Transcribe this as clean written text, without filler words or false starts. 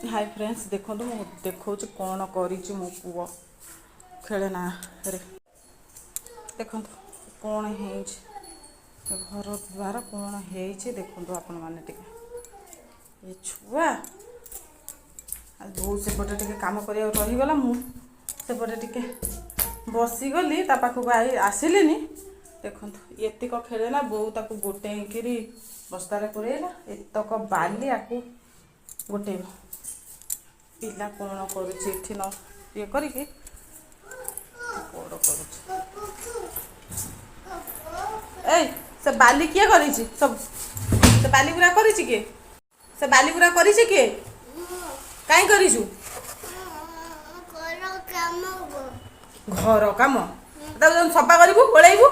hi friends देखो मु देखो कौन करी मो पुओ खेलना रे देखो कौन है घर द्वार कौन है देखो आपण मैंने ये छुआ बहुत सेपटे टे कम कर रहीगला मुझे टे बसीगली पाखक आसिली देखो एतिक खेलना बोऊ ताक गोटेकरी बस्तार पुरेला एतक बाली आपको गोटे पिला कौन करुच्ची न ये करके कौन से बाली किए करी सब से बाली पूरा करी किए से बाली पूरा करी किए कहीं करू घर कम सफा करू ओलैबू